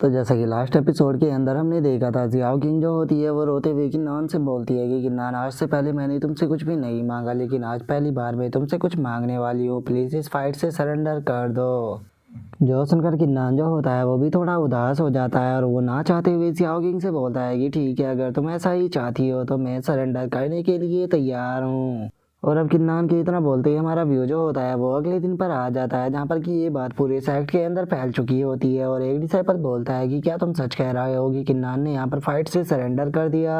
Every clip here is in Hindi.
तो जैसा कि लास्ट एपिसोड के अंदर हमने देखा था, जियाओ किंग जो होती है वो रोते हुए किन्नान से बोलती है कि किन्नान, आज से पहले मैंने तुमसे कुछ भी नहीं मांगा, लेकिन आज पहली बार मैं तुमसे कुछ मांगने वाली हूँ। प्लीज़ इस फाइट से सरेंडर कर दो। जो सुनकर किन्नान जो होता है वो भी थोड़ा उदास हो जाता है और वो ना चाहते हुए जियाओ किंग से बोलता है कि ठीक है, अगर तुम ऐसा ही चाहती हो तो मैं सरेंडर करने के लिए तैयार हूँ। और अब किन्नान के इतना बोलते ही हमारा व्यू जो होता है वो अगले दिन पर आ जाता है, जहाँ पर कि ये बात पूरे सेक्ट के अंदर फैल चुकी होती है। और एक डिसाइपल बोलता है कि क्या तुम सच कह रहे हो कि किन्नान ने यहाँ पर फाइट से सरेंडर कर दिया।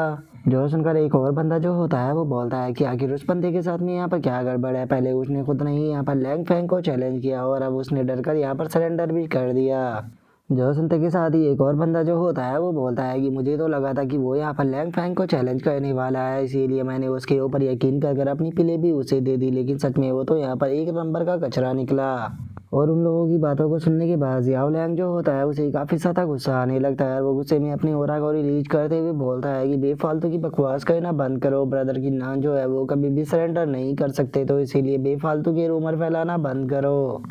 जो सुनकर एक और बंदा जो होता है वो बोलता है कि आखिर उस बंदे के साथ में यहाँ पर क्या गड़बड़ है। पहले उसने खुद नहीं यहाँ पर लैंग फैंग को चैलेंज किया और अब उसने डर कर यहाँ पर सरेंडर भी कर दिया। जो सुनते के साथ ही एक और बंदा जो होता है वो बोलता है कि मुझे तो लगा था कि वो यहाँ पर लैंग फैंग को चैलेंज करने वाला है, इसीलिए मैंने उसके ऊपर यकीन कर अपनी प्ले भी उसे दे दी, लेकिन सच में वो तो यहाँ पर एक नंबर का कचरा निकला। और उन लोगों की बातों को सुनने के बाद जियाओ लैंग जो होता है उसे काफ़ी ज़्यादा गुस्सा आने लगता है और वो गुस्से में अपनी ओरा को रिलीज करते हुए बोलता है कि बेफालतू की बकवास करना बंद करो। ब्रदर किन्नान जो है वो कभी भी सरेंडर नहीं कर सकते, तो इसीलिए बेफालतू के रूमर फैलाना बंद करो।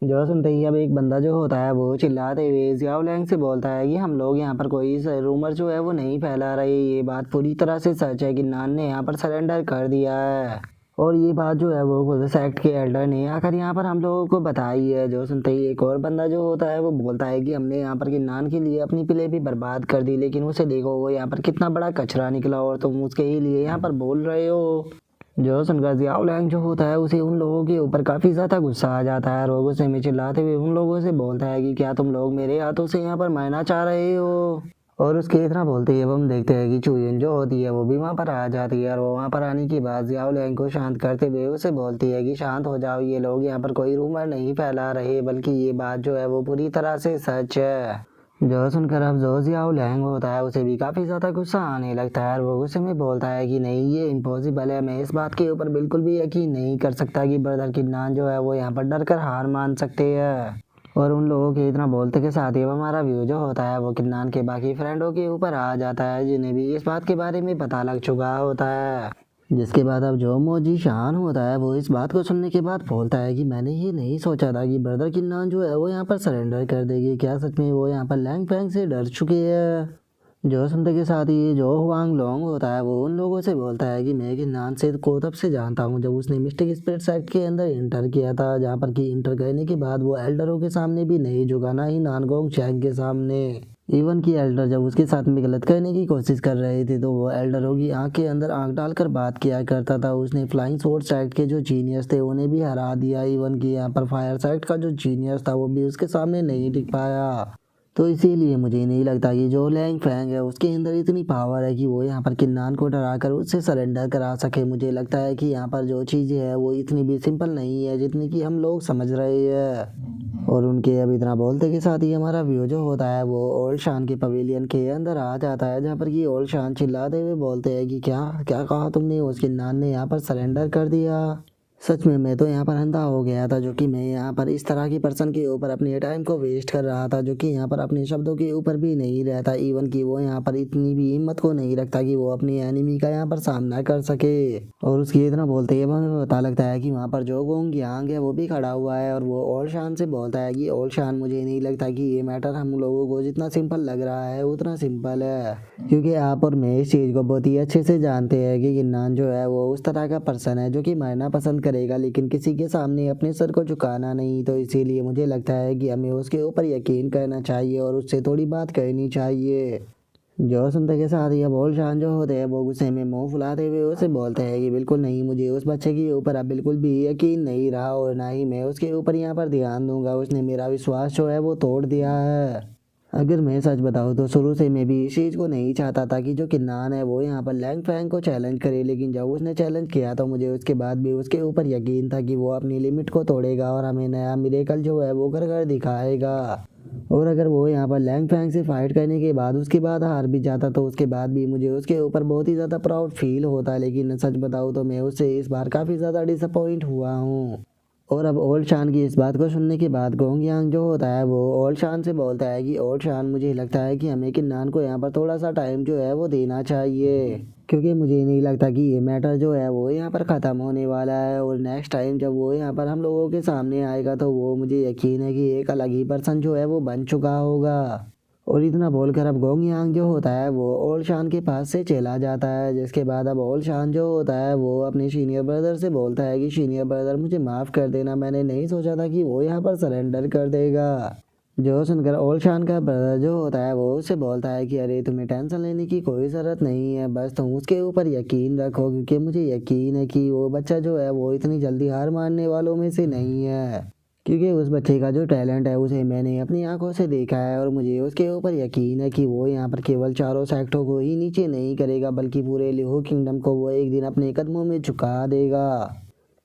जो सुनते ही अब एक बंदा जो होता है वो चिल्लाते हुए जियाओ लैंग से बोलता है कि हम लोग यहाँ पर कोई रूमर जो है वो नहीं फैला रहे, ये बात पूरी तरह से सच है कि नान ने यहाँ पर सरेंडर कर दिया है और ये बात जो है वो खुद सेक्ट के एल्डर ने आकर यहाँ पर हम लोगों को बताई है। जो सुनते ही एक और बंदा जो होता है वो बोलता है कि हमने यहाँ पर किन्नान के लिए अपनी प्ले भी बर्बाद कर दी, लेकिन उसे देखो वो यहाँ पर कितना बड़ा कचरा निकला और तुम उसके ही लिए यहाँ पर बोल रहे हो। जो सुनकर जियाओ लैंग जो होता है उसे उन लोगों के ऊपर काफ़ी ज़्यादा गुस्सा आ जाता है और वो गुस्से में चिल्लाते हुए उन लोगों से बोलता है कि क्या तुम लोग मेरे हाथों से यहाँ पर मरना चाह रहे हो। और उसके इतना बोलते ही अब हम देखते हैं कि चुयन जो होती है वो भी वहाँ पर आ जाती है और वो वहाँ पर आने के बाद जियाओ लैंग को शांत करते हुए उसे बोलती है कि शांत हो जाओ, ये लोग यहाँ पर कोई रूमर नहीं फैला रहे, बल्कि ये बात जो है वो पूरी तरह से सच है। जो सुनकर अब जो जियाओ लैंग होता है उसे भी काफ़ी ज़्यादा गुस्सा आने लगता है और वो गुस्से में बोलता है कि नहीं, ये इम्पॉसिबल है, मैं इस बात के ऊपर बिल्कुल भी यकीन नहीं कर सकता कि ब्रदर किन्नान जो है वो यहाँ पर डर कर हार मान सकते हैं। और उन लोगों के इतना बोलते के साथ ही हमारा व्यू जो होता है वो किन्नान के बाकी फ्रेंडों के ऊपर आ जाता है, जिन्हें भी इस बात के बारे में पता लग चुका होता है। जिसके बाद अब जो मोजी शान होता है वो इस बात को सुनने के बाद बोलता है कि मैंने ये नहीं सोचा था कि ब्रदर किन्नान जो है वो यहाँ पर सरेंडर कर देगी, क्या सच में वो यहाँ पर लैंग फैंग से डर चुके हैं। जो सुनते के साथ ही जो हुआंग लोंग होता है वो उन लोगों से बोलता है कि मैं किन्नान से को तब से जानता हूँ जब उसने मिस्टिक स्पिरिट सेक्ट के अंदर इंटर किया था, जहाँ पर कि इंटर करने के बाद वो एल्डरों के सामने भी नहीं झुका, ना ही नानगोंग चैंग के सामने। इवन की एल्डर जब उसके साथ में गलत करने की कोशिश कर रहे थे तो वो एल्डरों की आंख के अंदर आंख डालकर बात किया करता था। उसने फ्लाइंग स्वॉर्ड सेक्ट के जो जीनियस थे उन्हें भी हरा दिया, इवन की यहाँ पर फायर सेक्ट का जो जीनियस था वो भी उसके सामने नहीं टिक पाया। तो इसीलिए मुझे नहीं लगता कि जो लैंग फैंग है उसके अंदर इतनी पावर है कि वो यहाँ पर किन्नान को डरा कर उससे सरेंडर करा सके। मुझे लगता है कि यहाँ पर जो चीज़ें है वो इतनी भी सिंपल नहीं है जितनी कि हम लोग समझ रहे हैं। और उनके अब इतना बोलते के साथ ही हमारा व्यू जो होता है वो ओल्ड शान के पवेलियन के अंदर आ जाता है, जहाँ पर कि ओल्ड शान चिल्लाते हुए बोलते हैं कि क्या क्या कहा तुमने, उस किन्नान ने यहाँ पर सरेंडर कर दिया। सच में मैं तो यहाँ पर अंधा हो गया था, जो कि मैं यहाँ पर इस तरह की पर्सन के ऊपर अपने टाइम को वेस्ट कर रहा था, जो कि यहाँ पर अपने शब्दों के ऊपर भी नहीं रहता, इवन कि वो यहाँ पर इतनी भी हिम्मत को नहीं रखता कि वो अपनी एनिमी का यहाँ पर सामना कर सके। और उसकी इतना बोलते ही हमें पता लगता है कि वहाँ पर जो गोंग यांग है वो भी खड़ा हुआ है और वो ओल्ड शान से बोलता है कि ओल्ड शान, मुझे नहीं लगता कि ये मैटर हम लोगों को जितना सिंपल लग रहा है उतना सिंपल है, क्योंकि आप और मैं इस चीज़ को बहुत ही अच्छे से जानते हैं कि किन्नान जो है वो उस तरह का पर्सन है जो कि मरना पसंद करेगा लेकिन किसी के सामने अपने सर को झुकाना नहीं। तो इसीलिए मुझे लगता है कि हमें उसके ऊपर यकीन करना चाहिए और उससे थोड़ी बात करनी चाहिए। जो सुनते के साथ ही अब ओल्ड शान जो होते हैं वो गुस्से में मुंह फुलाते हुए उसे बोलते हैं कि बिल्कुल नहीं, मुझे उस बच्चे के ऊपर अब बिल्कुल भी यकीन नहीं रहा और ना ही मैं उसके ऊपर यहाँ पर ध्यान दूंगा। उसने मेरा विश्वास जो है वो तोड़ दिया है। अगर मैं सच बताऊँ तो शुरू से मैं भी इस चीज़ को नहीं चाहता था कि जो किन्नान है वो यहाँ पर लैंग फैंग को चैलेंज करे, लेकिन जब उसने चैलेंज किया तो मुझे उसके बाद भी उसके ऊपर यकीन था कि वो अपनी लिमिट को तोड़ेगा और हमें नया मिरेकल जो है वो कर कर दिखाएगा। और अगर वो यहाँ पर लैंग फैंग से फाइट करने के बाद उसके बाद हार भी जाता तो उसके बाद भी मुझे उसके ऊपर बहुत ही ज़्यादा प्राउड फील होता, लेकिन सच बताऊँ तो मैं उससे इस बार काफ़ी ज़्यादा डिसअपॉइंट हुआ हूँ। और अब ओल्ड शान की इस बात को सुनने के बाद गोंग यांग जो होता है वो ओल्ड शान से बोलता है कि ओल्ड शान, मुझे लगता है कि हमें किन्नान को यहाँ पर थोड़ा सा टाइम जो है वो देना चाहिए, क्योंकि मुझे नहीं लगता कि ये मैटर जो है वो यहाँ पर ख़त्म होने वाला है और नेक्स्ट टाइम जब वो यहाँ पर हम लोगों के सामने आएगा तो वो मुझे यकीन है कि एक अलग ही पर्सन जो है वो बन चुका होगा। और इतना बोलकर अब गोंग यांग जो होता है वो ओल्ड शान के पास से चला जाता है। जिसके बाद अब ओल्ड शान जो होता है वो अपने सीनियर ब्रदर से बोलता है कि सीनियर ब्रदर मुझे माफ़ कर देना, मैंने नहीं सोचा था कि वो यहाँ पर सरेंडर कर देगा। जो सुनकर ओल्ड शान का ब्रदर जो होता है वो उससे बोलता है कि अरे तुम्हें टेंशन लेने की कोई ज़रूरत नहीं है, बस तुम उसके ऊपर यकीन रखो, क्योंकि मुझे यकीन है कि वो बच्चा जो है वो इतनी जल्दी हार मानने वालों में से नहीं है, क्योंकि उस बच्चे का जो टैलेंट है उसे मैंने अपनी आंखों से देखा है और मुझे उसके ऊपर यकीन है कि वो यहाँ पर केवल चारों सेक्टों को ही नीचे नहीं करेगा बल्कि पूरे लिहो किंगडम को वो एक दिन अपने कदमों में झुका देगा।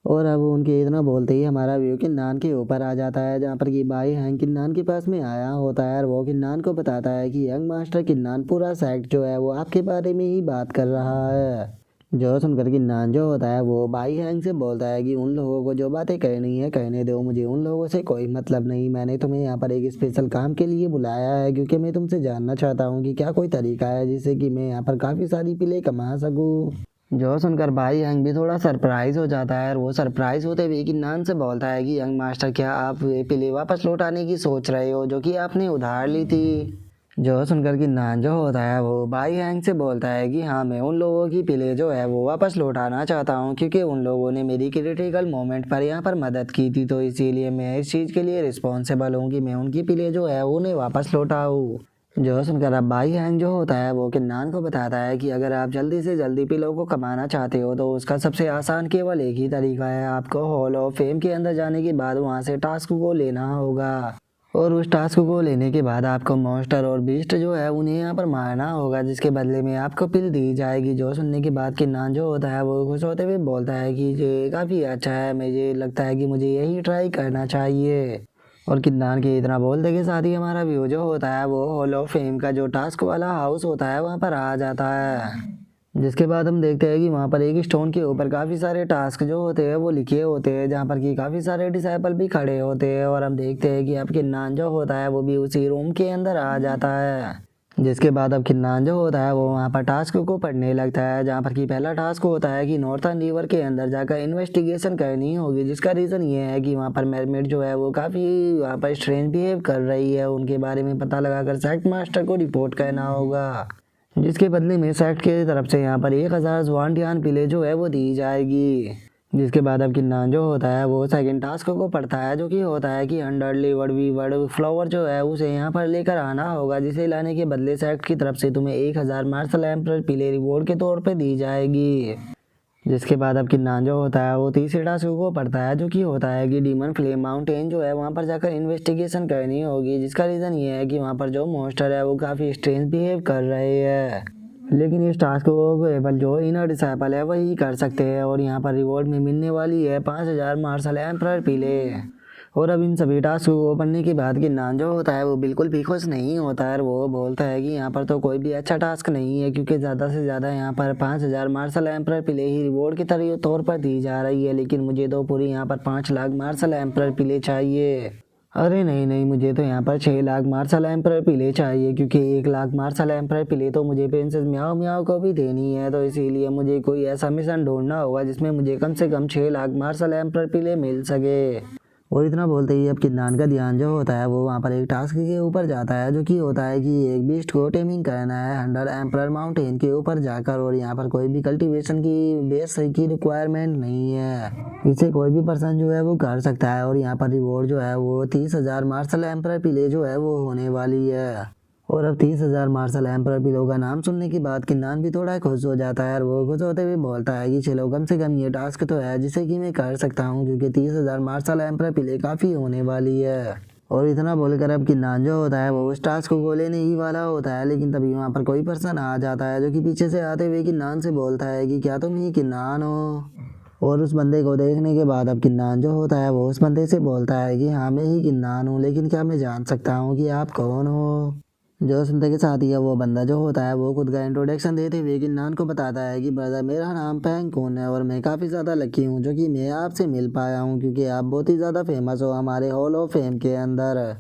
और अब उनके इतना बोलते ही हमारा व्यू किन्नान के ऊपर आ जाता है, जहाँ पर कि बाई हैंग किन्नान के पास में आया होता है और वो किन्नान को बताता है कि यंग मास्टर किन्नान पूरा सेक्ट जो है वो आपके बारे में ही बात कर रहा है। जो सुनकर किन्नान जो होता है वो बाई हैंग से बोलता है कि उन लोगों को जो बातें कहनी है कहने दो, मुझे उन लोगों से कोई मतलब नहीं, मैंने तुम्हें यहाँ पर एक स्पेशल काम के लिए बुलाया है, क्योंकि मैं तुमसे जानना चाहता हूँ कि क्या कोई तरीका है जिससे कि मैं यहाँ पर काफ़ी सारी पिले कमा सकूँ। जो सुनकर भाई यंग भी थोड़ा सरप्राइज हो जाता है और वो सरप्राइज होते हुए किन्नान से बोलता है कि यंग मास्टर क्या आप ये पिले वापस लौटाने की सोच रहे हो जो कि आपने उधार ली थी। जो सुनकर किन्नान जो होता है वो भाई हैंग से बोलता है कि हाँ मैं उन लोगों की पिले जो है वो वापस लौटाना चाहता हूँ, क्योंकि उन लोगों ने मेरी क्रिटिकल मोमेंट पर यहाँ पर मदद की थी, तो इसीलिए मैं इस चीज़ के लिए रिस्पॉन्सिबल हूँ कि मैं उनकी पिले जो है उन्हें वापस लौटाऊँ। जो सुनकर अब भाई हैंग जो होता है वो किन्नान को बताता है कि अगर आप जल्दी से जल्दी पिलो को कमाना चाहते हो तो उसका सबसे आसान केवल एक ही तरीका है, आपको हॉल ऑफ फेम के अंदर जाने के बाद वहाँ से टास्क को लेना होगा और उस टास्क को लेने के बाद आपको मॉन्स्टर और बीस्ट जो है उन्हें यहाँ पर मारना होगा, जिसके बदले में आपको पिल दी जाएगी। जो सुनने के बाद किन्नान जो होता है वो खुश होते हुए बोलता है कि ये काफ़ी अच्छा है, मुझे लगता है कि मुझे यही ट्राई करना चाहिए। और किन्नान के इतना बोलते के साथ ही हमारा व्यू जो होता है वो हॉल ऑफ फेम का जो टास्क वाला हाउस होता है वहाँ पर आ जाता है। जिसके बाद हम देखते हैं कि वहाँ पर एक स्टोन के ऊपर काफ़ी सारे टास्क जो होते हैं वो लिखे होते हैं, जहाँ पर कि काफ़ी सारे डिसाइपल भी खड़े होते हैं और हम देखते हैं कि अब किन्नान जो होता है वो भी उसी रूम के अंदर आ जाता है। जिसके बाद अब किन्नान जो होता है वो वहाँ पर टास्क को पढ़ने लगता है, जहाँ पर कि पहला टास्क होता है कि नॉर्थर्न रिवर के अंदर जाकर इन्वेस्टिगेशन करनी होगी, जिसका रीज़न ये है कि वहाँ पर मेरमेड जो है वो काफ़ी वहाँ पर स्ट्रेंज बिहेव कर रही है, उनके बारे में पता लगाकर सेक्ट मास्टर को रिपोर्ट करना होगा, जिसके बदले में सेक्ट की तरफ से यहाँ पर 1000 ज्वांटियान पिले जो है वो दी जाएगी। जिसके बाद अब किन्नान जो होता है वो सेकंड टास्क को पढ़ता है, जो कि होता है कि अंडरलीवर्ड वीवर्ड फ्लावर जो है उसे यहाँ पर लेकर आना होगा, जिसे लाने के बदले सेक्ट की तरफ से तुम्हें 1000 मार्शल एम्पर पिले रिवॉर्ड के तौर पे दी जाएगी। जिसके बाद अब किन्नान जो होता है वो तीसरे टास्क को पढ़ता है, जो कि होता है कि डीमन फ्लेम माउंटेन जो है वहाँ पर जाकर इन्वेस्टिगेशन करनी होगी, जिसका रीज़न ये है कि वहाँ पर जो मॉन्स्टर है वो काफ़ी स्ट्रेंज बिहेव कर रहे हैं, लेकिन इस टास्क को केवल जो इनर डिसाइपल है वही कर सकते हैं और यहाँ पर रिवॉर्ड में मिलने वाली है 5000 मार्शल एम्पर पिले। और अब इन सभी टास्क को पढ़ने के बाद किन्नान जो होता है वो बिल्कुल भी खुश नहीं होता है और वो बोलता है कि यहाँ पर तो कोई भी अच्छा टास्क नहीं है, क्योंकि ज़्यादा से ज़्यादा यहाँ पर 5000 मार्शल एम्पर पिले ही रिवॉर्ड के तौर पर दी जा रही है, लेकिन मुझे तो पूरी यहाँ पर 5 लाख मार्शल एम्पर पिले चाहिए। अरे नहीं नहीं, मुझे तो यहाँ पर 6 लाख मार्शल एम्पर पिले चाहिए, क्योंकि 1 लाख मार्शल एम्पर पिले तो मुझे प्रिंसेस म्याओ म्याओ को भी देनी है, तो इसीलिए मुझे कोई ऐसा मिशन ढूंढना होगा जिसमें मुझे कम से कम 6 लाख मार्शल एम्पर पिले मिल सके। और इतना बोलते ही अब किन्नान का ध्यान जो होता है वो वहाँ पर एक टास्क के ऊपर जाता है, जो कि होता है कि एक बीस्ट को टेमिंग करना है 100 एम्पर माउंटेन के ऊपर जाकर, और यहाँ पर कोई भी कल्टीवेशन की बेस की रिक्वायरमेंट नहीं है, इसे कोई भी पर्सन जो है वो कर सकता है। और यहाँ पर रिवॉर्ड जो है वो 30,000 मार्शल एम्पर पिले जो है वो होने वाली है। और अब 30,000 मार्शल एम्पर पिलो का नाम सुनने के बाद किन्नान भी थोड़ा खुश हो जाता है और वो खुश होते हुए बोलता है कि चलो कम से कम ये टास्क तो है जिसे कि मैं कर सकता हूँ, क्योंकि 30,000 मार्शल एम्पर पिले काफ़ी होने वाली है। और इतना बोलकर अब किन्नान जो होता है वो उस टास्क को लेने ही वाला होता है, लेकिन तभी वहाँ पर कोई पर्सन आ जाता है, जो कि पीछे से आते हुए किन्नान से बोलता है कि क्या तुम ही किन्नान हो। और उस बंदे को देखने के बाद अब किन्नान जो होता है वो उस बंदे से बोलता है कि हाँ मैं ही किन्नान हूँ, लेकिन क्या मैं जान सकता हूँ कि आप कौन हो। जो सुनते के साथ ही वो बंदा जो होता है वो खुद का इंट्रोडक्शन देते हुए किन्नान को बताता है कि ब्रदर मेरा नाम पैंगकून है और मैं काफ़ी ज़्यादा लकी हूँ जो कि मैं आपसे मिल पाया हूँ, क्योंकि आप बहुत ही ज़्यादा फेमस हो हमारे हॉल ऑफ फेम के अंदर।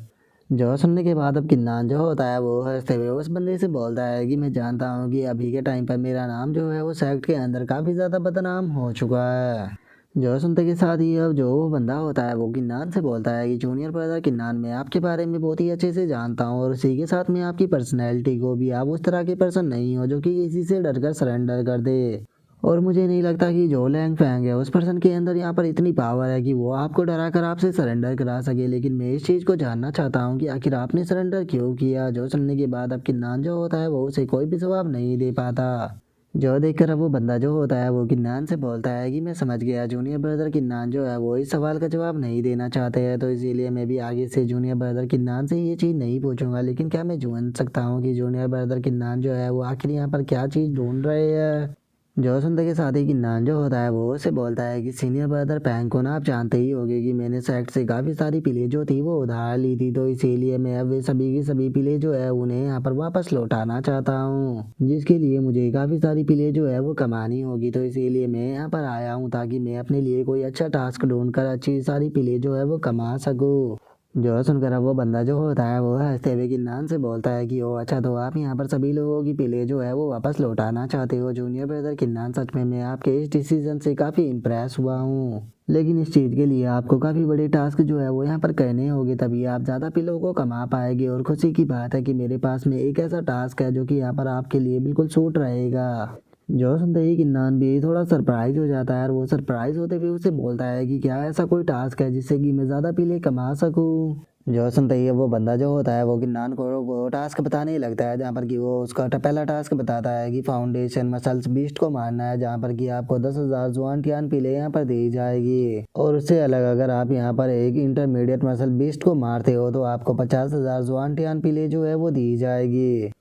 जो सुनने के बाद अब किन्नान जो होता है वो हंसते हुए उस बंदे से बोलता है कि मैं जानता हूँ कि अभी के टाइम पर मेरा नाम जो है वो सेक्ट के अंदर काफ़ी ज़्यादा बदनाम हो चुका है, जो सुनते के साथ ही अब जो वो बंदा होता है वो किन्नान से बोलता है कि जूनियर ब्रदर किन्नान, मैं आपके बारे में बहुत ही अच्छे से जानता हूँ और उसी के साथ में आपकी पर्सनैलिटी को भी, आप उस तरह के पर्सन नहीं हो जो कि किसी से डर कर सरेंडर कर दे। और मुझे नहीं लगता कि जो लैंग फैंग है उस पर्सन के अंदर यहाँ पर इतनी पावर है कि वो आपको डरा कर आपसे सरेंडर करा सके। लेकिन मैं इस चीज़ को जानना चाहता हूँ कि आखिर आपने सरेंडर क्यों किया। जो सुनने के बाद अब किन्नान जो होता है वो उसे कोई भी जवाब नहीं दे पाता। जो देखकर अब वो बंदा जो होता है वो किन्नान से बोलता है कि मैं समझ गया, जूनियर ब्रदर किन्नान जो है वो इस सवाल का जवाब नहीं देना चाहते हैं, तो इसीलिए मैं भी आगे से जूनियर ब्रदर किन्नान से ये चीज़ नहीं पूछूंगा। लेकिन क्या मैं जान सकता हूँ कि जूनियर ब्रदर किन्नान जो है वो आखिर यहाँ पर क्या चीज़ ढूंढ रहे हैं। जो सुनते के साथ ही किन्नान जो होता है वो उसे बोलता है कि सीनियर ब्रदर पैंग को ना आप जानते ही होंगे कि मैंने सेक्ट से काफ़ी सारी पिले जो थी वो उधार ली थी, तो इसीलिए मैं अब वे सभी की सभी पिले जो है उन्हें यहाँ पर वापस लौटाना चाहता हूँ, जिसके लिए मुझे काफ़ी सारी पिले जो है वो कमानी होगी। तो इसीलिए मैं यहाँ पर आया हूँ ताकि मैं अपने लिए कोई अच्छा टास्क ढूंढ कर अच्छी सारी पिले जो है वो कमा सकूँ। जो सुनकर अब वो बंदा जो होता है वो हंसते हुए किन्नान से बोलता है कि ओ अच्छा, तो आप यहाँ पर सभी लोगों की पिले जो है वो वापस लौटाना चाहते हो। जूनियर ब्रदर किन्नान, सच में मैं आपके इस डिसीजन से काफ़ी इम्प्रेस हुआ हूँ, लेकिन इस चीज़ के लिए आपको काफ़ी बड़े टास्क जो है वो यहाँ पर करने होंगे, तभी आप ज़्यादा पिलों को कमा पाएंगे। और खुशी की बात है कि मेरे पास में एक ऐसा टास्क है जो कि यहाँ पर आपके लिए बिल्कुल सूट रहेगा। जो सुनते ही किन्नान भी थोड़ा सरप्राइज हो जाता है और वो सरप्राइज होते हुए उसे बोलता है कि क्या ऐसा कोई टास्क है जिससे कि मैं ज़्यादा पीले कमा सकूं। जो सुनते ही वो बंदा जो होता है वो किन्नान को वो टास्क बताने लगता है, जहाँ पर कि वो उसका पहला टास्क बताता है कि फाउंडेशन मसल्स बीस्ट को मारना है, जहाँ पर कि आपको 10,000 जुआन टियान पीले यहाँ पर दी जाएगी। और उससे अलग अगर आप यहाँ पर एक इंटरमीडिएट मसल बीस्ट को मारते हो तो आपको 50,000 जुआन टियान पीले जो है वो दी जाएगी।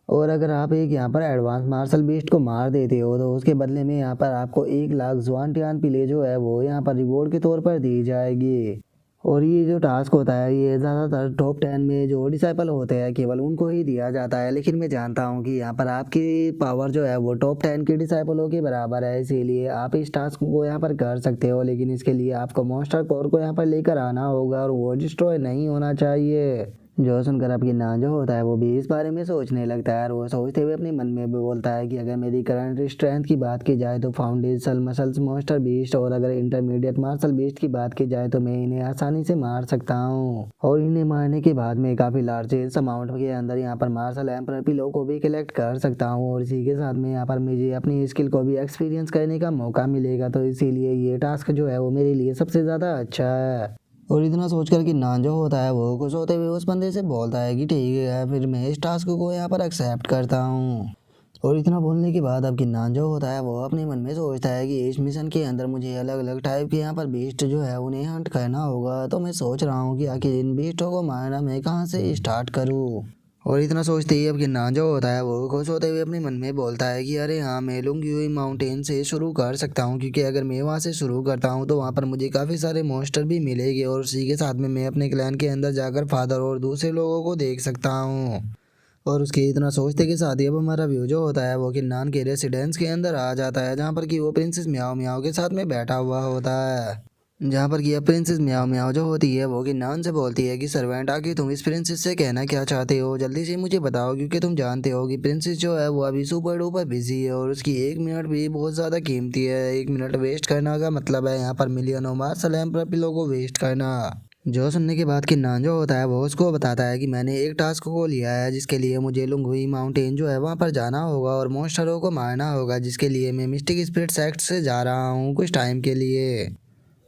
और अगर आप एक यहाँ पर एडवांस मार्शल बीस्ट को मार देते हो तो उसके बदले में यहाँ पर आपको 1 लाख जुआन टियान पिले जो है वो यहाँ पर रिवॉर्ड के तौर पर दी जाएगी। और ये जो टास्क होता है ये ज़्यादातर टॉप 10 में जो डिसाइपल होते हैं केवल उनको ही दिया जाता है, लेकिन मैं जानता हूँ कि यहाँ पर आपकी पावर जो है वो टॉप 10 के डिसाइपलों के बराबर है, इसीलिए आप इस टास्क को यहाँ पर कर सकते हो। लेकिन इसके लिए आपको मॉन्स्टर कोर को यहाँ पर लेकर आना होगा और वो डिस्ट्रॉय नहीं होना चाहिए। जो सुनकर अब किन्नान जो होता है वो भी इस बारे में सोचने लगता है और वो सोचते हुए अपने मन में भी बोलता है कि अगर मेरी करंट स्ट्रेंथ की बात की जाए तो फाउंडेशनल मसल्स मॉन्स्टर बीस्ट, और अगर इंटरमीडिएट मार्शल बीस्ट की बात की जाए तो मैं इन्हें आसानी से मार सकता हूँ। और इन्हें मारने के बाद में काफ़ी लार्जेस्ट अमाउंट के अंदर यहाँ पर मार्शल एम्पर पिलो को भी कलेक्ट कर सकता हूँ, और इसी के साथ में यहाँ पर मुझे अपनी स्किल को भी एक्सपीरियंस करने का मौका मिलेगा। तो इसीलिए ये टास्क जो है वो मेरे लिए सबसे ज़्यादा अच्छा है। और इतना सोचकर कि नान जो होता है वो खुश होते हुए उस बंदे से बोलता है कि ठीक है, फिर मैं इस टास्क को यहाँ पर एक्सेप्ट करता हूँ। और इतना बोलने के बाद अब किन्नान जो होता है वो अपने मन में सोचता है कि इस मिशन के अंदर मुझे अलग अलग टाइप के यहाँ पर बीस्ट जो है उन्हें हंट करना होगा, तो मैं सोच रहा हूँ कि आखिर इन बीस्टों को मारना मैं कहाँ से स्टार्ट करूँ। और इतना सोचते ही अब किन्नान जो होता है वो खुश होते हुए अपने मन में बोलता है कि अरे हाँ, मैं लुंगी हुई माउंटेन से शुरू कर सकता हूँ, क्योंकि अगर मैं वहाँ से शुरू करता हूँ तो वहाँ पर मुझे काफ़ी सारे मॉन्स्टर भी मिलेंगे और उसी के साथ में मैं अपने क्लैन के अंदर जाकर फादर और दूसरे लोगों को देख सकता हूँ। और उसके इतना सोचते के साथ ही अब हमारा व्यू जो होता है वो किन्नान के रेसिडेंस के अंदर आ जाता है, जहाँ पर कि वो प्रिंसेस म्याओ म्याओ के साथ में बैठा हुआ होता है। जहाँ पर कि अब प्रिंसेस म्याओ म्याओ जो होती है वो किन्नान से बोलती है कि सर्वेंट, आके तुम इस प्रिंसेस से कहना क्या चाहते हो, जल्दी से मुझे बताओ, क्योंकि तुम जानते हो कि प्रिंसेस जो है वो अभी सुपर डुपर बिजी है और उसकी 1 मिनट भी बहुत ज़्यादा कीमती है। 1 मिनट वेस्ट करना का मतलब है यहाँ पर मिलियनों मार्शल एम्पर पिलो को वेस्ट करना। जो सुनने के बाद किन्नान जो होता है वो उसको बताता है कि मैंने एक टास्क को लिया है जिसके लिए मुझे लुंगुई माउंटेन जो है वहाँ पर जाना होगा और मॉन्स्टरों को मारना होगा, जिसके लिए मैं मिस्टिक स्पिरिट सेक्ट से जा रहा हूँ कुछ टाइम के लिए।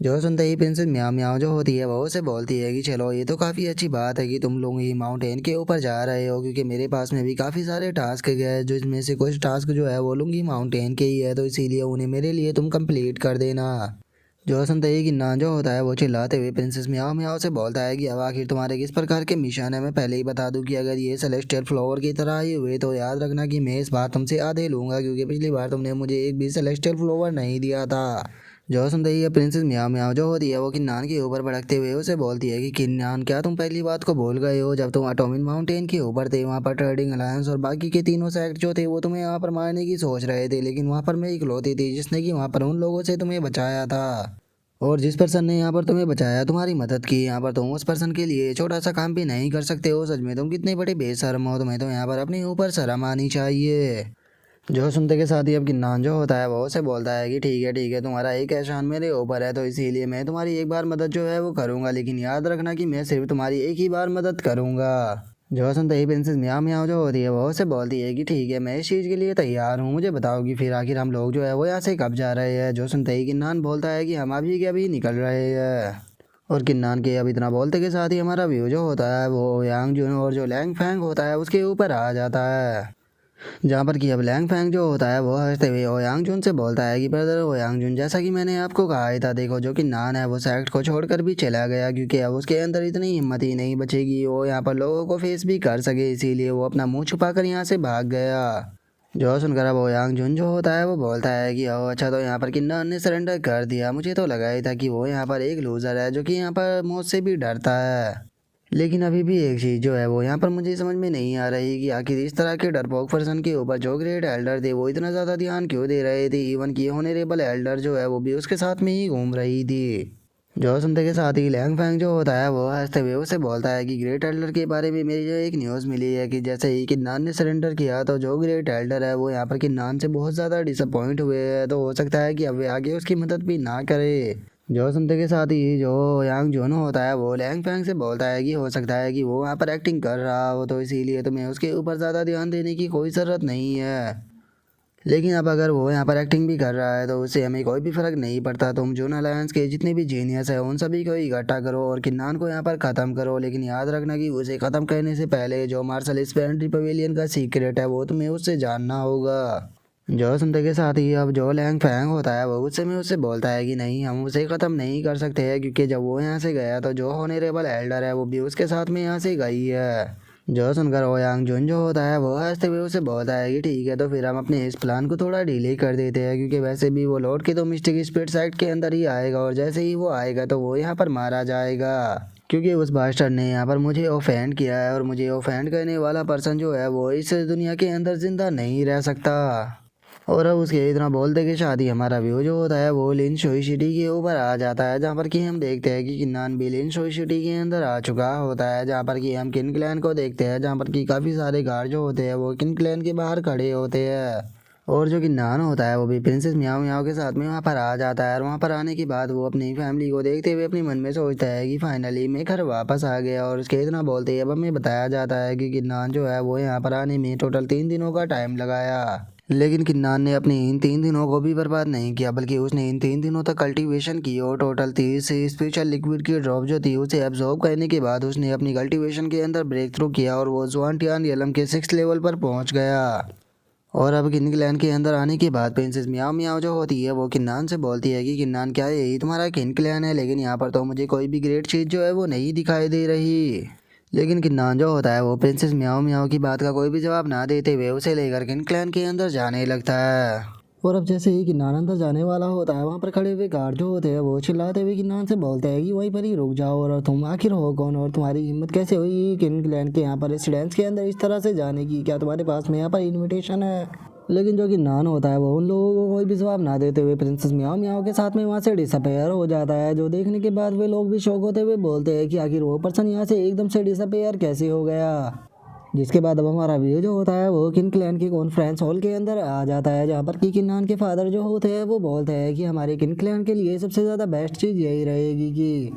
जो सुनते ही प्रिंसेस म्याओ म्याओ जो होती है वो उसे बोलती है कि चलो, ये तो काफ़ी अच्छी बात है कि तुम लोग ही माउंटेन के ऊपर जा रहे हो, क्योंकि मेरे पास में भी काफ़ी सारे टास्क गए जो इसमें से कुछ टास्क जो है वो लुंगी माउंटेन के ही है, तो इसीलिए उन्हें मेरे लिए तुम कंप्लीट कर देना। जो सुनते ही किन्नान जो होता है वो चिल्लाते हुए प्रिंसेस म्याओ म्याओ से बोलता है कि अब आखिर तुम्हारे किस प्रकार के मिशन है। मैं पहले ही बता दूं कि अगर ये सेलेस्टियल फ्लावर की तरह ही हुए तो याद रखना कि मैं इस बार तुमसे आधे लूँगा, क्योंकि पिछली बार तुमने मुझे एक भी सेलेस्टियल फ्लावर नहीं दिया था। जो सुनते ही प्रिंसेस म्याओ म्याओ जो होती है वो किन्नान के ऊपर भड़कते हुए उसे बोलती है कि किन्नान, क्या तुम पहली बात को भूल गए हो, जब तुम अटोमिन माउंटेन के ऊपर थे वहाँ पर ट्रेडिंग अलायंस और बाकी के तीनों सेक्ट जो थे वो तुम्हें यहाँ पर मारने की सोच रहे थे, लेकिन वहाँ पर मैं इकलौती थी जिसने कि वहाँ पर उन लोगों से तुम्हें बचाया था। और जिस पर्सन ने यहाँ पर तुम्हें बचाया, तुम्हारी मदद की, यहाँ पर तुम उस पर्सन के लिए छोटा सा काम भी नहीं कर सकते हो। सच में तुम कितने बड़े बेशर्म हो, तुम्हें तो यहाँ पर अपने ऊपर शर्म आनी चाहिए। जो सुनते के साथ ही अब किन्नान जो होता है वो उसे बोलता है कि ठीक है तुम्हारा एक एहसान मेरे ऊपर है, तो इसीलिए मैं तुम्हारी एक बार मदद जो है वो करूँगा, लेकिन याद रखना कि मैं सिर्फ तुम्हारी एक ही बार मदद करूँगा। जो सुनते ही प्रिंसेस म्याओ म्याओ जो होती है वो उसे बोलती है कि ठीक है मैं इस चीज़ के लिए तैयार हूँ, मुझे बताओगी फिर आखिर हम लोग जो है वो यहाँ से कब जा रहे हैं। जो सुनते ही किन्नान बोलता है कि हम अभी के अभी निकल रहे हैं। और किन्नान के अब इतना बोलते के साथ ही हमारा व्यू जो होता है वो यांग जुन और जो लैंग फैंग होता है उसके ऊपर आ जाता है। जहाँ पर कि अब लैंग फैंग जो होता है वो हंसते हुए ओयांग जुन से बोलता है कि ब्रदर ओयांग जुन, जैसा कि मैंने आपको कहा ही था, देखो जो कि नान है वो सेक्ट को छोड़कर भी चला गया क्योंकि अब उसके अंदर इतनी हिम्मत ही नहीं बचेगी वो यहाँ पर लोगों को फेस भी कर सके, इसीलिए वो अपना मुंह छुपाकर यहाँ से भाग गया। जो सुनकर अब ओयांग जुन जो होता है वो बोलता है कि ओ अच्छा, तो यहाँ पर किन्नान ने सरेंडर कर दिया, मुझे तो लगा ही था कि वो यहाँ पर एक लूज़र है जो कि यहाँ पर मौत से भी डरता है। लेकिन अभी भी एक चीज़ जो है वो यहाँ पर मुझे समझ में नहीं आ रही कि आखिर इस तरह के डरपोक पर्सन के ऊपर जो ग्रेट एल्डर थे वो इतना ज़्यादा ध्यान क्यों दे रहे थे, इवन कि होनेरेबल एल्डर जो है वो भी उसके साथ में ही घूम रही थी। जो सुनते के साथ ही लैंग फैंग जो होता है वो हंसते हुए उसे बोलता है कि ग्रेट एल्डर के बारे में मेरी जो एक न्यूज़ मिली है कि जैसे ही किन्नान ने सरेंडर किया तो जो ग्रेट एल्डर है वो यहाँ पर किन्नान से बहुत ज़्यादा डिसअपॉइंट हुए हैं, तो हो सकता है कि अब वे आगे उसकी मदद भी ना करे। जो सुनते के साथ ही जो यांग जोनो होता है वो लैंग फैंग से बोलता है कि हो सकता है कि वो वहाँ पर एक्टिंग कर रहा हो, तो इसीलिए तुम्हें उसके ऊपर ज़्यादा ध्यान देने की कोई ज़रूरत नहीं है। लेकिन अब अगर वो यहाँ पर एक्टिंग भी कर रहा है तो उससे हमें कोई भी फ़र्क नहीं पड़ता, तुम जोन अलायंस के जितने भी जीनियस है उन सभी को इकट्ठा करो और किन्नान को यहाँ पर ख़त्म करो, लेकिन याद रखना कि उसे ख़त्म करने से पहले जो मार्शल स्पेंट्री पवेलियन का सीक्रेट है वो तुम्हें उससे जानना होगा। जो सुनते के साथ ही अब जो लैंग फैंग होता है वो गुस्से में उससे बोलता है कि नहीं, हम उसे ख़त्म नहीं कर सकते हैं क्योंकि जब वो यहाँ से गया तो जो होनेरेबल एल्डर है वो भी उसके साथ में यहाँ से गई है। जो सुनकर ओयांग जुन जो होता है वो हंसते हुए उसे बोलता है कि ठीक है, तो फिर हम अपने इस प्लान को थोड़ा डिले कर देते हैं क्योंकि वैसे भी वो लौट के तो मिस्टिक स्पिरिट साइट के अंदर ही आएगा और जैसे ही वो आएगा तो वो यहाँ पर मारा जाएगा क्योंकि उस बास्टर्ड ने यहाँ पर मुझे ऑफेंड किया है और मुझे ऑफेंड करने वाला पर्सन जो है वो इस दुनिया के अंदर जिंदा नहीं रह सकता। और अब उसके इतना बोलते कि शादी हमारा व्यू जो होता है वो लिन शोई सिटी के ऊपर आ जाता है, जहाँ पर कि हम देखते हैं कि किन्नान भी लिन शोई सिटी के अंदर आ चुका होता है, जहाँ पर कि हम किन क्लैन को देखते हैं जहाँ पर कि काफ़ी सारे गार्ड जो होते हैं वो किन क्लैन के बाहर खड़े होते हैं। और जो किन्नान होता है वो भी प्रिंसेस म्याओ म्याओ के साथ में वहाँ पर आ जाता है और वहाँ पर आने के बाद वो अपनी फैमिली को देखते हुए अपने मन में सोचता है कि फाइनली मैं घर वापस आ गया। और उसके इतना बोलते ही अब हमें बताया जाता है कि किन्नान जो है वो यहाँ पर आने में टोटल 3 दिनों का टाइम लगाया, लेकिन किन्नान ने अपने इन 3 दिनों को भी बर्बाद नहीं किया बल्कि उसने इन 3 दिनों तक कल्टीवेशन की और टोटल 30 से स्पेशल लिक्विड की ड्रॉप जो थी उसे एब्जॉर्ब करने के बाद उसने अपनी कल्टीवेशन के अंदर ब्रेक थ्रू किया और वो जुआनटियान यलम के 6th लेवल पर पहुंच गया। और अब किन क्लैन के अंदर आने के बाद प्रिंसेस म्याओ म्याओ जो होती है वो किन्नान से बोलती है कि किन्नान क्या यही तुम्हारा किन क्लैन है, लेकिन यहाँ पर तो मुझे कोई भी ग्रेट चीज़ जो है वो नहीं दिखाई दे रही। लेकिन किन्नान जो होता है वो प्रिंसेस म्याओ म्याओ की बात का कोई भी जवाब ना देते हुए उसे लेकर किन क्लैन के अंदर जाने लगता है। और अब जैसे ही किन्नान अंदर जाने वाला होता है वहाँ पर खड़े हुए गार्ड जो होते हैं वो चिल्लाते हुए किन्नान से बोलते हैं कि वहीं पर ही रुक जाओ और तुम आखिर हो कौन और तुम्हारी हिम्मत कैसे हुई किन क्लैन के यहाँ पर रेसिडेंस के अंदर इस तरह से जाने की, क्या तुम्हारे पास में यहाँ पर इन्विटेशन है। लेकिन जो कि नान होता है वो उन लोगों को कोई भी जवाब ना देते हुए प्रिंसेस म्याओ म्याओ के साथ में वहाँ से डिसअपेयर हो जाता है, जो देखने के बाद वे लोग भी शौक होते हुए बोलते हैं कि आखिर वो पर्सन यहाँ से एकदम से डिसअपेयर कैसे हो गया। जिसके बाद अब हमारा व्यू जो होता है वो किन क्लैन की कॉन्फ्रेंस हॉल के अंदर आ जाता है, जहाँ पर कि किन्नान के फादर जो होते हैं वो बोलते हैं कि हमारे किन क्लैन के लिए सबसे ज़्यादा बेस्ट चीज़ यही रहेगी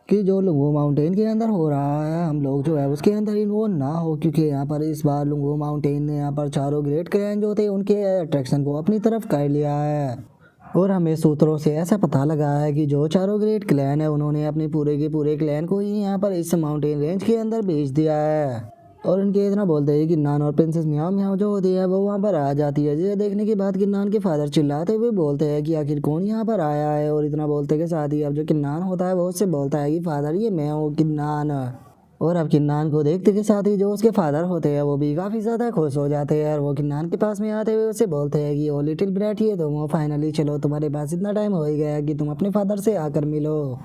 कि जो लुंगो माउंटेन के अंदर हो रहा है हम लोग जो है उसके अंदर इन्वॉल्व ना हो, क्योंकि यहाँ पर इस बार लुंगो माउंटेन ने यहाँ पर चारों ग्रेट क्लैन जो थे उनके अट्रैक्शन को अपनी तरफ कर लिया है। और हमें सूत्रों से ऐसा पता लगा है कि जो चारों ग्रेट क्लैन है उन्होंने अपने पूरे के पूरे क्लैन को ही यहाँ पर इस माउंटेन रेंज के अंदर भेज दिया है। और उनके इतना बोलते हैं कि नान और प्रिंसेस म्याओ म्याओ जो होती है वो वहाँ पर आ जाती है, जिसे देखने के बाद किन्नान के फादर चिल्लाते हुए बोलते हैं कि आखिर कौन यहाँ पर आया है। और इतना बोलते के साथ ही अब जो किन्नान होता है वो उससे बोलता है कि फादर ये मैं हूँ किन्नान। और अब किन्नान को देखते के साथ ही जो उसके फादर होते हैं वो भी काफ़ी ज़्यादा खुश हो जाते हैं और वो किन्नान के पास में आते हुए उससे बोलते हैं कि ओ लिटिल ब्रैट ये तुम हो फाइनली, चलो तुम्हारे पास इतना टाइम हो ही गया कि तुम अपने फादर से आकर मिलो।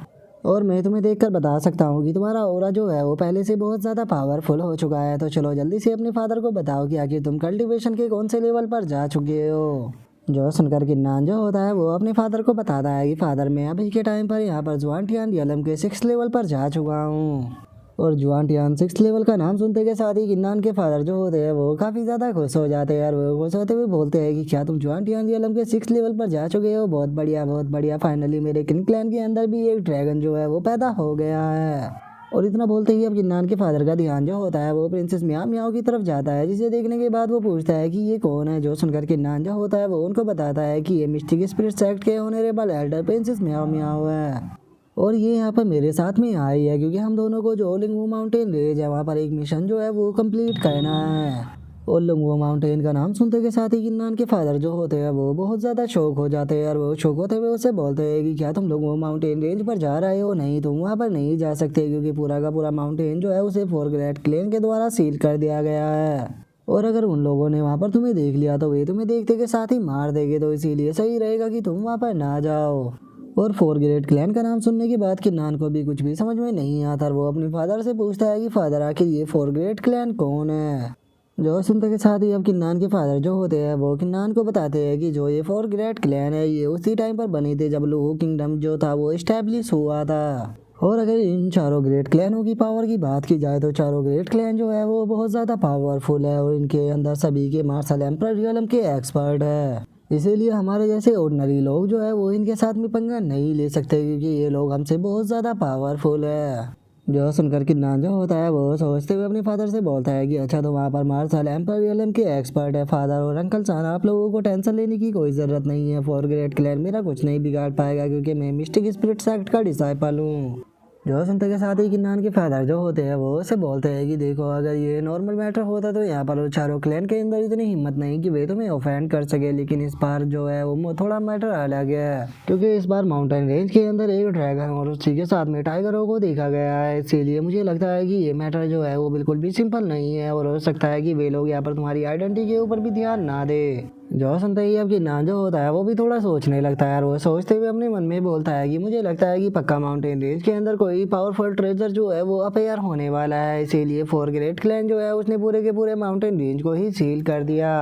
और मैं तुम्हें देखकर बता सकता हूँ कि तुम्हारा ऑरा जो है वो पहले से बहुत ज़्यादा पावरफुल हो चुका है, तो चलो जल्दी से अपने फादर को बताओ कि आखिर तुम कल्टीवेशन के कौन से लेवल पर जा चुके हो। जो सुनकर किन्नान जो होता है वो अपने फादर को बताता है कि फादर मैं अभी के टाइम पर यहाँ पर जुआनटियान यलम के 6th लेवल पर जा चुका हूँ। और जुआन टियान 6 लेवल का नाम सुनते के साथ ही किन्नान के फादर जो होते हैं वो काफ़ी ज़्यादा खुश हो जाते हैं और वो खुश होते हुए बोलते हैं कि क्या तुम जुआन टियान रियलम के 6 लेवल पर जा चुके हो, बहुत बढ़िया बहुत बढ़िया, फाइनली मेरे किन क्लैन के अंदर भी एक ड्रैगन जो है वो पैदा हो गया है। और इतना बोलते ही अब किन्नान के फादर का ध्यान जो होता है वो प्रिंसेस म्याओ म्याओ की तरफ जाता है, जिसे देखने के बाद वो पूछता है कि ये कौन है। जो सुनकर किन्नान जो होता है वो उनको बताता है कि ये मिस्टिक स्पिरिट सेक्ट के ऑनरेबल एल्डर प्रिंसेस म्याओ म्याओ है और ये यहाँ पर मेरे साथ में आई है क्योंकि हम दोनों को जो लिंगवू माउंटेन रेंज है वहाँ पर एक मिशन जो है वो कंप्लीट करना है। और लिंगवू माउंटेन का नाम सुनते के साथ ही किन्नान के फादर जो होते हैं वो बहुत ज़्यादा शौक हो जाते हैं और वो शौक होते हुए उससे बोलते हैं कि क्या तुम लिंगवू माउंटेन रेंज पर जा रहे हो, नहीं तुम वहाँ पर नहीं जा सकते क्योंकि पूरा का पूरा माउंटेन जो है उसे फोरग्रेट क्लेन के द्वारा सील कर दिया गया है और अगर उन लोगों ने वहाँ पर तुम्हें देख लिया तो वे तुम्हें देखते के साथ ही मार देंगे, तो इसीलिए सही रहेगा कि तुम वहाँ पर ना जाओ। और फोरग्रेट क्लैन का नाम सुनने के बाद किन्नान को भी कुछ भी समझ में नहीं आता और वो अपने फादर से पूछता है कि फादर आखिर ये फोरग्रेट क्लैन कौन है। जो सुनते के साथ ही अब किन्नान के फादर जो होते हैं वो किन्नान को बताते हैं कि जो ये फोरग्रेट क्लैन है ये उसी टाइम पर बनी थी जब लूहू किंगडम जो था वो इस्टेब्लिश हुआ था। और अगर इन चारों ग्रेट क्लैनों की पावर की बात की जाए तो चारों ग्रेट क्लैन जो है वो बहुत ज़्यादा पावरफुल है और इनके अंदर सभी के मार्शल एम्परर रियलम के एक्सपर्ट है, इसीलिए हमारे जैसे ऑर्डिनरी लोग जो है वो इनके साथ में पंगा नहीं ले सकते क्योंकि ये लोग हमसे बहुत ज़्यादा पावरफुल है। जो सुनकर किन्नान जो होता है वो सोचते हुए अपने फादर से बोलता है कि अच्छा तो वहाँ पर मार्शल एम्परर रियलम के एक्सपर्ट है फादर और अंकल सान, आप लोगों को टेंशन लेने की कोई ज़रूरत नहीं है, फोरग्रेट क्लैन मेरा कुछ नहीं बिगाड़ पाएगा क्योंकि मैं मिस्टिक स्पिरिट सेक्ट का डिसाइपल हूँ। जो सुनते के साथ ही किन्नान के फादर जो होते हैं वो उसे बोलते हैं कि देखो अगर ये नॉर्मल मैटर होता तो यहाँ पर चारों क्लैन के अंदर इतनी हिम्मत नहीं कि वे तुम्हें ऑफेंड कर सके, लेकिन इस बार जो है वो थोड़ा मैटर अलग है क्योंकि इस बार माउंटेन रेंज के अंदर एक ड्रैगन और उसी के साथ में टाइगरों को देखा गया है, इसीलिए मुझे लगता है कि ये मैटर जो है वो बिल्कुल भी सिंपल नहीं है और हो सकता है कि वे लोग यहाँ पर तुम्हारी आइडेंटिटी के ऊपर भी ध्यान ना दे। जो सुनते ही अब किन्नान जो होता है वो भी थोड़ा सोचने लगता है और वो सोचते हुए अपने मन में बोलता है कि मुझे लगता है कि पक्का माउंटेन रेंज के अंदर कोई पावरफुल ट्रेजर जो है वो अपेयर होने वाला है, इसीलिए फोरग्रेट क्लैन जो है उसने पूरे के पूरे माउंटेन रेंज को ही सील कर दिया।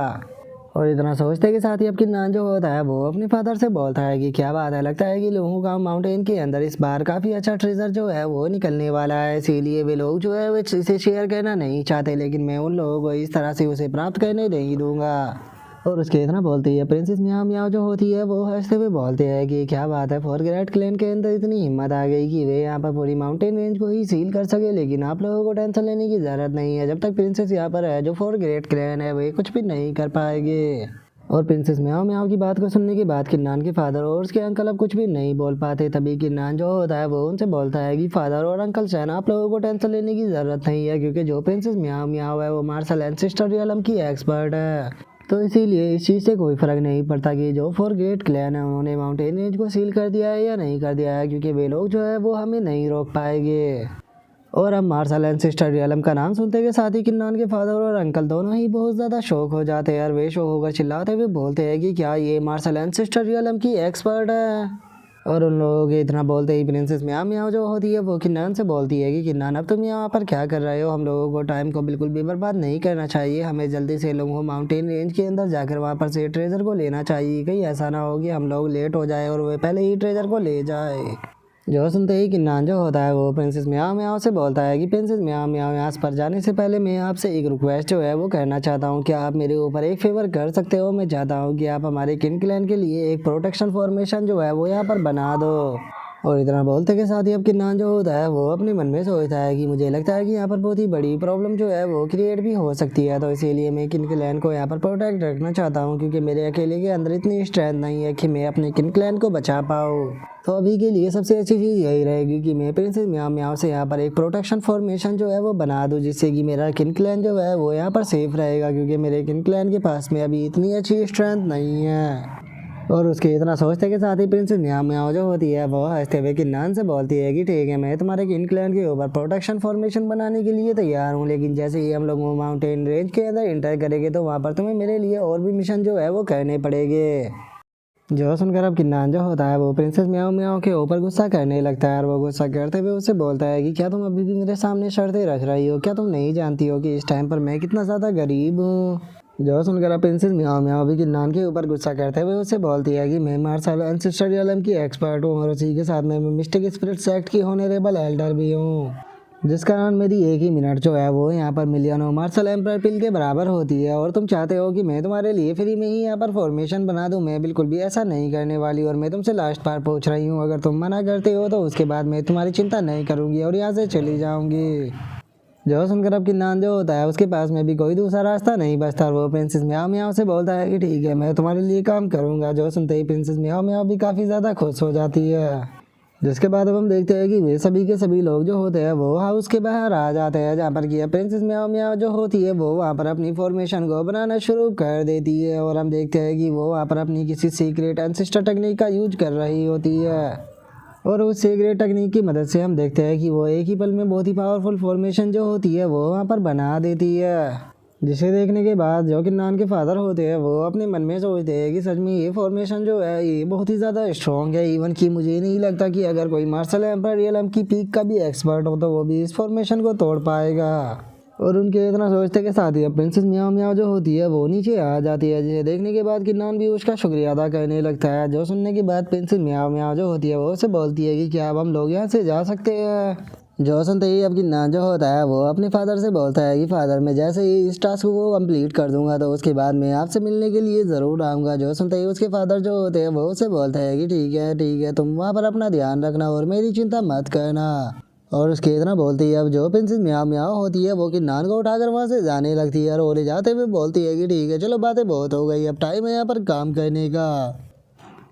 और इतना सोचते के साथ ही अब किन्नान जो होता है वो अपने फादर से बोलता है कि क्या बात है, लगता है कि लोगों का माउंटेन के अंदर इस बार काफ़ी अच्छा ट्रेजर जो है वो निकलने वाला है, इसीलिए वे लोग जो है वो इसे शेयर करना नहीं चाहते, लेकिन मैं उन लोगों को इस तरह से उसे प्राप्त करने नहीं दूंगा। और उसके इतना बोलते ही प्रिंसेस म्याओ म्याओ जो होती है वो हंसते हुए बोलते हैं कि क्या बात है, फोरग्रेट क्लैन के अंदर इतनी हिम्मत आ गई कि वे यहाँ पर पूरी माउंटेन रेंज को ही सील कर सके, लेकिन आप लोगों को टेंशन लेने की ज़रूरत नहीं है, जब तक प्रिंसेस यहाँ पर है जो फोरग्रेट क्लैन है वे कुछ भी नहीं कर पाएंगे। और प्रिंसेस म्याओ म्याओ की बात को सुनने के बाद किन्नान के फादर और उसके अंकल अब कुछ भी नहीं बोल पाते, तभी किन्नान जो होता है वो उनसे बोलता है कि फादर और अंकल सैन आप लोगों को टेंशन लेने की ज़रूरत नहीं है क्योंकि जो प्रिंसेस म्याओ म्याओ है वो मार्शल एंसेस्टर रियलम की एक्सपर्ट है, तो इसीलिए इस चीज़ से कोई फ़र्क नहीं पड़ता कि जो फोरग्रेट क्लैन है उन्होंने माउंटेन रेंज को सील कर दिया है या नहीं कर दिया है, क्योंकि वे लोग जो है वो हमें नहीं रोक पाएंगे। और अब मार्शल एंसेस्टर रियलम का नाम सुनते के साथ ही किन्नान के फादर और अंकल दोनों ही बहुत ज़्यादा शौक हो जाते हैं और वे शौक होकर चिल्लाते हुए बोलते हैं कि क्या ये मार्शल एंसेस्टर रियलम की एक्सपर्ट है। और उन लोगों के इतना बोलते ही प्रिंसेस म्याओ म्याओ जो होती है वो किन्नान से बोलती है कि किन्नान अब तुम यहाँ पर क्या कर रहे हो, हम लोगों को टाइम को बिल्कुल भी बर्बाद नहीं करना चाहिए, हमें जल्दी से लोगों माउंटेन रेंज के अंदर जाकर वहाँ पर से ट्रेजर को लेना चाहिए, कहीं ऐसा ना हो कि हम लोग लेट हो जाए और वे पहले ही ट्रेजर को ले जाए। जो सुनते ही किन्नान जो होता है वो प्रिंसेस म्याओ म्याओ से बोलता है कि प्रिंसेस म्याओ म्याओ यहाँ पर जाने से पहले मैं आपसे एक रिक्वेस्ट जो है वो करना चाहता हूँ, क्या आप मेरे ऊपर एक फेवर कर सकते हो, मैं चाहता हूँ कि आप हमारे किन क्लैन के लिए एक प्रोटेक्शन फॉर्मेशन जो है वो यहाँ पर बना दो। और इतना बोलते के साथ ही अब किन्नान जो होता है वो अपने मन में सोचता है कि मुझे लगता है कि यहाँ पर बहुत ही बड़ी प्रॉब्लम जो है वो क्रिएट भी हो सकती है, तो इसीलिए मैं किन क्लैन को यहाँ पर प्रोटेक्ट रखना चाहता हूँ क्योंकि मेरे अकेले के अंदर इतनी स्ट्रेंथ नहीं है कि मैं अपने किन क्लैन को बचा पाऊँ। तो अभी के लिए सबसे अच्छी चीज़ यही रहेगी कि मैं प्रिंसेस म्याओ म्याओ से यहाँ पर एक प्रोटेक्शन फॉर्मेशन जो है वो बना दूँ, जिससे कि मेरा किन क्लैन जो है वो यहाँ पर सेफ रहेगा क्योंकि मेरे किन क्लैन के पास में अभी इतनी अच्छी स्ट्रेंथ नहीं है। और उसके इतना सोचते के साथ ही प्रिंसेस म्याओ म्याओ जो होती है वो हंसते हुए किन्नान से बोलती है कि ठीक है, मैं तुम्हारे किन क्लैन के ऊपर प्रोटेक्शन फॉर्मेशन बनाने के लिए तैयार हूँ, लेकिन जैसे ही हम लोग माउंटेन रेंज के अंदर इंटर करेंगे तो वहाँ पर तुम्हें मेरे लिए और भी मिशन जो है वो करने पड़ेंगे। जो सुनकर अब किन्नान जो होता है वो प्रिंसेस म्याओ म्याओ के ऊपर गुस्सा करने लगता है और वो गुस्सा करते हुए उससे बोलता है कि क्या तुम अभी भी मेरे सामने शर्तें रख रही हो, क्या तुम नहीं जानती हो कि इस टाइम पर मैं कितना ज़्यादा गरीब हूँ। जो सुनकर अब प्रिंसेस म्याओ म्याओ भी किन्नान के ऊपर गुस्सा करते हुए उससे बोलती है कि मैं मार्शल एंसेस्टर रियलम की एक्सपर्ट हूँ और उसी के साथ में मिस्टिक स्पिरिट सेक्ट की ऑनरेबल एल्डर भी हूँ। जिस कारण मेरी एक ही मिनट जो है वो यहाँ पर मिलियनों मार्शल एम्पायर पिल के बराबर होती है। और तुम चाहते हो कि मैं तुम्हारे लिए फ्री में ही यहाँ पर फॉर्मेशन बना दूँ, मैं बिल्कुल भी ऐसा नहीं करने वाली। और मैं तुमसे लास्ट बार पूछ रही हूँ, अगर तुम मना करते हो तो उसके बाद मैं तुम्हारी चिंता नहीं करूँगी और यहाँ से चली जाऊँगी। जो सुनकर अब किन्नान जो होता है उसके पास में भी कोई दूसरा रास्ता नहीं बचता और वो प्रिंसेस म्याओ म्याओ से बोलता है कि ठीक है, मैं तुम्हारे लिए काम करूँगा। जो सुनते ही प्रिंसेस म्याओ म्याओ भी काफ़ी ज़्यादा खुश हो जाती है। जिसके बाद अब हम देखते हैं कि वे सभी के सभी लोग जो होते हैं वो हाउस के बाहर आ जाते हैं, जहाँ पर कि प्रिंसेस म्याओ म्याओ जो होती है वो वहाँ पर अपनी फॉर्मेशन को बनाना शुरू कर देती है। और हम देखते हैं कि वो वहाँ पर अपनी किसी सीक्रेट एंसेस्टर टेक्निक का यूज कर रही होती है। और उस सीक्रेट टेक्निक की मदद से हम देखते हैं कि वो एक ही पल में बहुत ही पावरफुल फॉर्मेशन जो होती है वो वहाँ पर बना देती है। जिसे देखने के बाद जो किन्नान के फादर होते हैं वो अपने मन में सोचते हैं कि सच में ये फॉर्मेशन जो है ये बहुत ही ज़्यादा स्ट्रॉन्ग है। इवन कि मुझे नहीं लगता कि अगर कोई मार्शल एम्पायर रियलम की पीक का भी एक्सपर्ट हो तो वो भी इस फॉर्मेशन को तोड़ पाएगा। और उनके इतना सोचते के साथ ही अब प्रिंसेस म्याओ म्याओ जो होती है वो नीचे आ जाती है, जिसे देखने के बाद किन्नान भी उसका शुक्रिया अदा करने लगता है। जो सुनने के बाद प्रिंसेस म्याओ म्याओ जो होती है वो उसे बोलती है कि क्या अब हम लोग यहाँ से जा सकते हैं। जो सुनते ही अब किन्नान जो होता है वो अपने फादर से बोलता है कि फादर, मैं जैसे ही इस टास्क को कंप्लीट कर दूंगा तो उसके बाद मैं आपसे मिलने के लिए ज़रूर आऊँगा। जो सुनते ही उसके फादर जो होते हैं वो उसे बोलते हैं कि ठीक है, तुम वहाँ पर अपना ध्यान रखना और मेरी चिंता मत करना। और उसके इतना बोलती है अब जो प्रिंसेस म्याओ म्याओ होती है वो किन्नान को उठाकर वहाँ से जाने लगती है और वो ले जाते हुए बोलती है कि ठीक है चलो, बातें बहुत हो गई, अब टाइम है यहाँ पर काम करने का।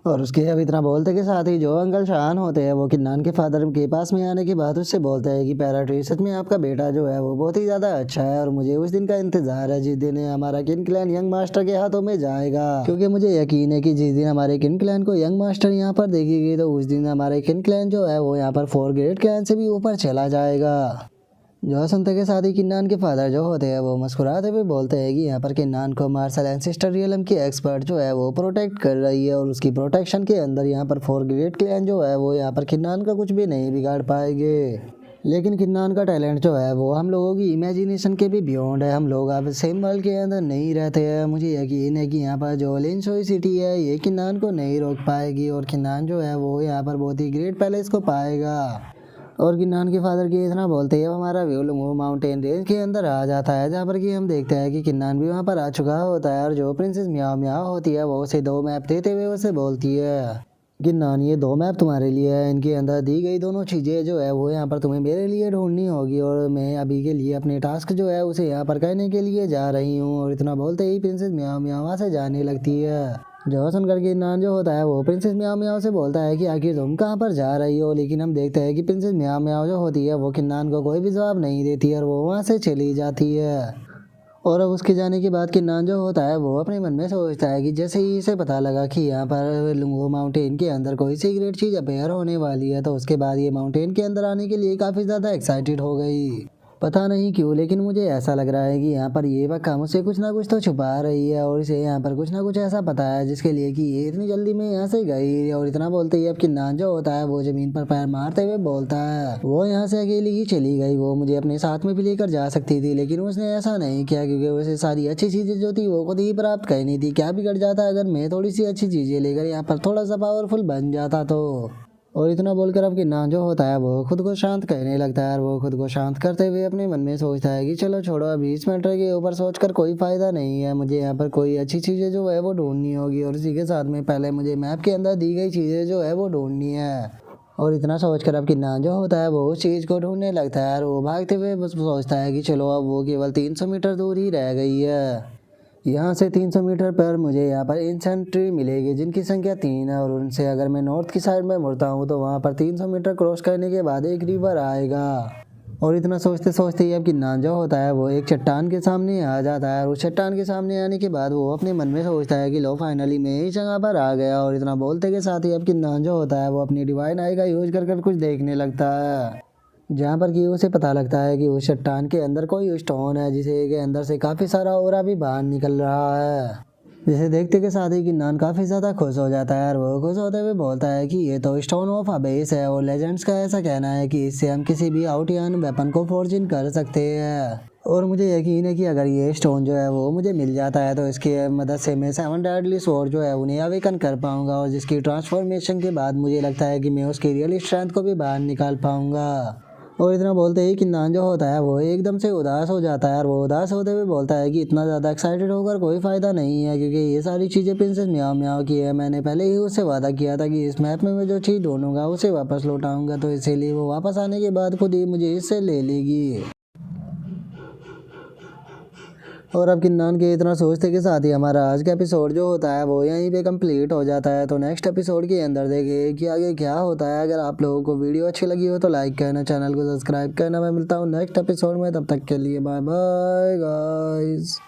और उसके अब इतना बोलते के साथ ही जो अंकल शान होते हैं वो किन्नान के फादर के पास में आने के बाद उससे बोलते हैं कि पैराट्री, सच में आपका बेटा जो है वो बहुत ही ज़्यादा अच्छा है और मुझे उस दिन का इंतजार है जिस दिन हमारा किन क्लैन यंग मास्टर के हाथों में जाएगा। क्योंकि मुझे यकीन है कि जिस दिन हमारे किन क्लैन को यंग मास्टर यहाँ पर देखेगी तो उस दिन हमारे किन क्लैन जो है वो यहाँ पर 4 ग्रेट क्लैन से भी ऊपर चला जाएगा। जो सुनते के साथ ही किन्नान के फादर जो होते हैं वो मुस्कुराते हुए बोलते हैं कि यहाँ पर किन्नान को मार्शल एंसेस्टर रियलम की एक्सपर्ट जो है वो प्रोटेक्ट कर रही है और उसकी प्रोटेक्शन के अंदर यहाँ पर 4 ग्रेट क्लैन जो है वो यहाँ पर किन्नान का कुछ भी नहीं बिगाड़ पाएंगे। लेकिन किन्नान का टैलेंट जो है वो हम लोगों की इमेजिनेशन के भी बियॉन्ड है। हम लोग अब सेम वर्ल्ड के अंदर नहीं रहते हैं। मुझे यकीन है कि यहाँ पर जो लिनसोई सिटी है ये किन्नान को नहीं रोक पाएगी और किन्नान जो है वो यहाँ पर बहुत ही ग्रेट पैलेस को पाएगा। और किन्नान के फादर के इतना बोलते ही हमारा व्यू लुंगू माउंटेन रेंज के अंदर आ जाता है, जहाँ पर कि हम देखते हैं कि किन्नान भी वहाँ पर आ चुका होता है। और जो प्रिंसेस म्याओ म्याओ होती है वो उसे 2 मैप देते हुए उसे बोलती है किन्नान, ये 2 मैप तुम्हारे लिए है, इनके अंदर दी गई दोनों चीज़ें जो है वो यहाँ पर तुम्हें मेरे लिए ढूंढनी होगी और मैं अभी के लिए अपने टास्क जो है उसे यहाँ पर करने के लिए जा रही हूँ। और इतना बोलते ही प्रिंसेस म्याओ म्याओ वहाँ से जाने लगती है। जो सुनकर किन्नान जो होता है वो प्रिंसेस म्याओ म्याओ से बोलता है कि आखिर तुम कहाँ पर जा रही हो। लेकिन हम देखते हैं कि प्रिंसेस म्याओ म्याओ जो होती है वो किन्नान को कोई भी जवाब नहीं देती और वो वहाँ से चली जाती है। और अब उसके जाने के बाद किन्नान जो होता है वो अपने मन में सोचता है कि जैसे ही इसे पता लगा कि यहाँ पर लुंगो माउंटेन के अंदर कोई सीक्रेट चीज़ अपेयर होने वाली है तो उसके बाद ये माउंटेन के अंदर आने के लिए काफ़ी ज़्यादा एक्साइटेड हो गई। पता नहीं क्यों, लेकिन मुझे ऐसा लग रहा है कि यहाँ पर ये पक्का मुझसे कुछ ना कुछ तो छुपा रही है और इसे यहाँ पर कुछ ना कुछ ऐसा पता है जिसके लिए कि ये इतनी जल्दी में यहाँ से गई। और इतना बोलते ही अब किन्नान जो होता है वो ज़मीन पर पैर मारते हुए बोलता है वो यहाँ से अकेली ही चली गई, वो मुझे अपने साथ में भी लेकर जा सकती थी लेकिन उसने ऐसा नहीं किया क्योंकि उसे सारी अच्छी चीज़ें जो थी वो खुद ही प्राप्त करनी थी। क्या बिगड़ जाता अगर मैं थोड़ी सी अच्छी चीज़ें लेकर यहाँ पर थोड़ा सा पावरफुल बन जाता तो। और इतना बोलकर अब किन्नान जो होता है वो खुद को शांत करने लगता है और वो खुद को शांत करते हुए अपने मन में सोचता है कि चलो छोड़ो, अभी इस मैटर के ऊपर सोचकर कोई फ़ायदा नहीं है, मुझे यहाँ पर कोई अच्छी चीज़ें जो है वो ढूंढनी होगी और इसी के साथ में पहले मुझे मैप के अंदर दी गई चीज़ें जो है वो ढूंढनी है। और इतना सोचकर अब किन्नान जो होता है वो उस चीज़ को ढूंढने लगता है और वो भागते हुए बस सोचता है कि चलो अब वो केवल 300 मीटर दूर ही रह गई है। यहाँ से 300 मीटर पर मुझे यहाँ पर इंसेंट ट्री मिलेगी जिनकी संख्या 3 है और उनसे अगर मैं नॉर्थ की साइड में मुड़ता हूँ तो वहाँ पर 300 मीटर क्रॉस करने के बाद एक रिवर आएगा। और इतना सोचते सोचते ही अब किन्नान जो होता है वो एक चट्टान के सामने आ जाता है और उस चट्टान के सामने आने के बाद वो अपने मन में सोचता है कि लो फाइनली मैं इस जगह पर आ गया। और इतना बोलते के साथ ही अब किन्नान जो होता है वो अपनी डिवाइन आई का यूज कर कुछ देखने लगता है, जहाँ पर कि उसे पता लगता है कि उस चट्टान के अंदर कोई स्टोन है जिसे के अंदर से काफ़ी सारा ऑरा भी बाहर निकल रहा है। जिसे देखते के साथ ही किन्नान काफ़ी ज़्यादा खुश हो जाता है और वो खुश होते हुए बोलता है कि ये तो स्टोन ऑफ अबेस है और लेजेंड्स का ऐसा कहना है कि इससे हम किसी भी आउटियन वेपन को फोर्जिन कर सकते हैं। और मुझे यकीन है कि अगर ये स्टोन जो है वो मुझे मिल जाता है तो इसकी मदद से मैं 7 डेडली स्वॉर्ड जो है उन्हें अवेकन कर पाऊंगा और जिसकी ट्रांसफॉर्मेशन के बाद मुझे लगता है कि मैं उसकी रियल स्ट्रेंथ को भी बाहर निकाल पाऊंगा। और इतना बोलते ही किन्नान जो होता है वो एकदम से उदास हो जाता है और वो उदास होते हुए बोलता है कि इतना ज़्यादा एक्साइटेड होकर कोई फ़ायदा नहीं है, क्योंकि ये सारी चीज़ें प्रिंसेस म्याओ म्याओ की है। मैंने पहले ही उससे वादा किया था कि इस मैप में मैं जो चीज़ ढूंढूंगा उसे वापस लौटाऊंगा, तो इसीलिए वो वापस आने के बाद खुद ही मुझे इससे ले लेगी। और अब किन्नान के इतना सोचते के साथ ही हमारा आज का एपिसोड जो होता है वो यहीं पे कंप्लीट हो जाता है। तो नेक्स्ट एपिसोड के अंदर देखें कि आगे क्या होता है। अगर आप लोगों को वीडियो अच्छी लगी हो तो लाइक करना, चैनल को सब्सक्राइब करना। मैं मिलता हूँ नेक्स्ट एपिसोड में, तब तक के लिए बाय बाय गाइस।